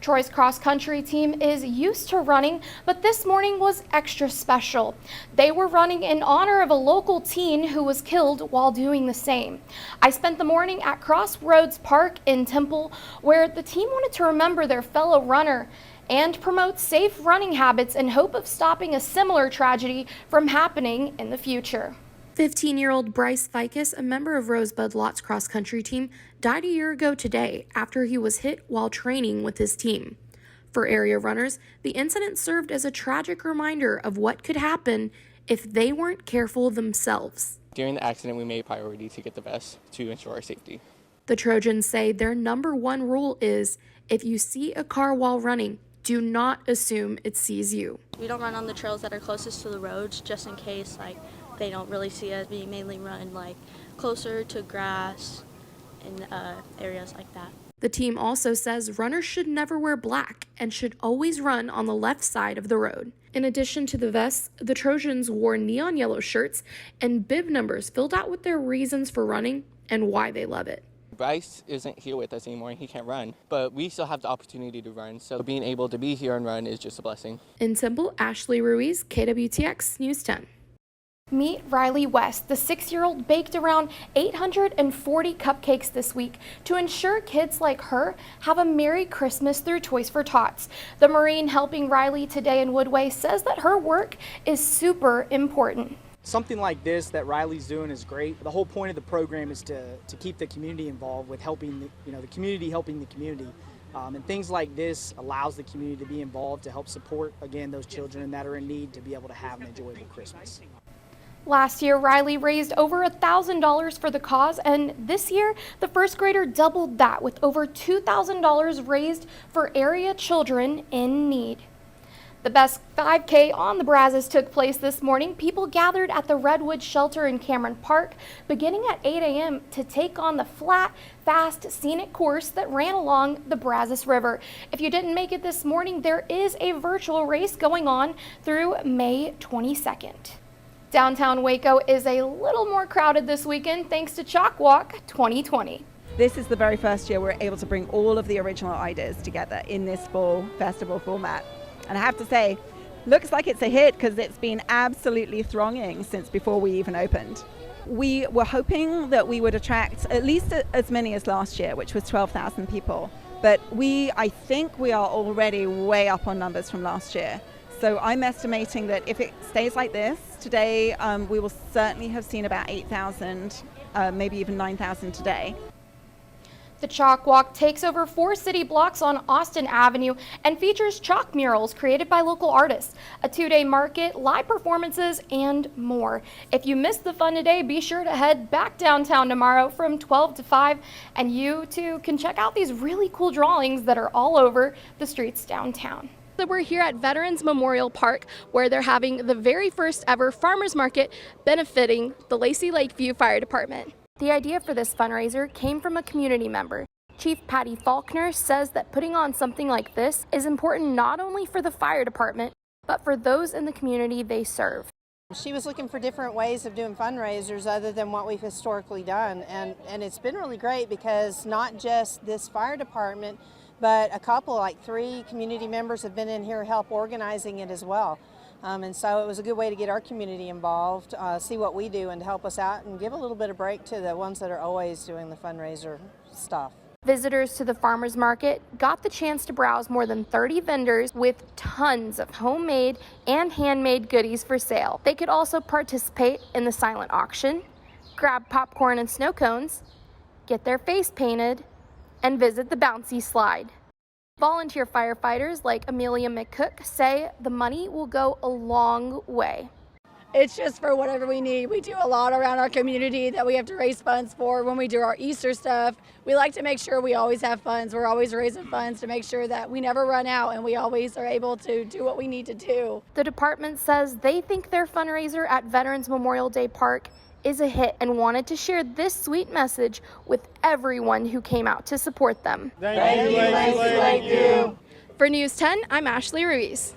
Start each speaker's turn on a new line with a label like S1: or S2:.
S1: Troy's cross-country team is used to running, but this morning was extra special. They were running in honor of a local teen who was killed while doing the same. I spent the morning at Crossroads Park in Temple, where the team wanted to remember their fellow runner and promote safe running habits in hope of stopping a similar tragedy from happening in the future. 15-year-old Bryce Ficus, a member of Rosebud Lott's cross-country team, died a year ago today after he was hit while training with his team. For area runners, the incident served as a tragic reminder of what could happen if they weren't careful themselves.
S2: During the accident, we made priority to get the vest to ensure our safety.
S1: The Trojans say their #1 rule is, if you see a car while running, do not assume it sees you.
S3: We don't run on the trails that are closest to the roads just in case they don't really see us. We mainly run closer to grass and areas like that.
S1: The team also says runners should never wear black and should always run on the left side of the road. In addition to the vests, the Trojans wore neon yellow shirts and bib numbers filled out with their reasons for running and why they love it.
S2: Bryce isn't here with us anymore and he can't run, but we still have the opportunity to run, so being able to be here and run is just a blessing.
S1: In Temple, Ashley Ruiz, KWTX News 10. Meet Riley West. The 6-year-old baked around 840 cupcakes this week to ensure kids like her have a Merry Christmas through Toys for Tots. The Marine helping Riley today in Woodway says that her work is super important.
S4: Something like this that Riley's doing is great. The whole point of the program is to keep the community involved with helping the community helping the community. And things like this allows the community to be involved to help support, again, those children that are in need to be able to have an enjoyable Christmas.
S1: Last year, Riley raised over $1,000 for the cause, and this year, the first grader doubled that with over $2,000 raised for area children in need. The best 5K on the Brazos took place this morning. People gathered at the Redwood Shelter in Cameron Park, beginning at 8 a.m. to take on the flat, fast, scenic course that ran along the Brazos River. If you didn't make it this morning, there is a virtual race going on through May 22nd. Downtown Waco is a little more crowded this weekend thanks to Chalk Walk 2020.
S5: This is the very first year we're able to bring all of the original ideas together in this fall festival format. And I have to say, looks like it's a hit because it's been absolutely thronging since before we even opened. We were hoping that we would attract at least as many as last year, which was 12,000 people. But I think we are already way up on numbers from last year. So I'm estimating that if it stays like this, today we will certainly have seen about 8,000, maybe even 9,000 today.
S1: The Chalk Walk takes over 4 city blocks on Austin Avenue and features chalk murals created by local artists, a 2-day market, live performances, and more. If you missed the fun today, be sure to head back downtown tomorrow from 12 to 5, and you too can check out these really cool drawings that are all over the streets downtown. We're here at Veterans Memorial Park, where they're having the very first ever farmers market benefiting the Lacey Lakeview Fire Department. The idea for this fundraiser came from a community member. Chief Patty Faulkner says that putting on something like this is important not only for the fire department, but for those in the community they serve.
S6: She was looking for different ways of doing fundraisers other than what we've historically done, and it's been really great because not just this fire department, but a couple, 3 community members have been in here help organizing it as well. And so it was a good way to get our community involved, see what we do and to help us out and give a little bit of break to the ones that are always doing the fundraiser stuff.
S1: Visitors to the farmers market got the chance to browse more than 30 vendors with tons of homemade and handmade goodies for sale. They could also participate in the silent auction, grab popcorn and snow cones, get their face painted, and visit the bouncy slide. Volunteer firefighters like Amelia McCook say the money will go a long way.
S7: It's just for whatever we need. We do a lot around our community that we have to raise funds for. When we do our Easter stuff, we like to make sure we always have funds. We're always raising funds to make sure that we never run out and we always are able to do what we need to do.
S1: The department says they think their fundraiser at Veterans Memorial Day Park is a hit and wanted to share this sweet message with everyone who came out to support them.
S8: Thank you, Lacey.
S1: For News 10, I'm Ashley Ruiz.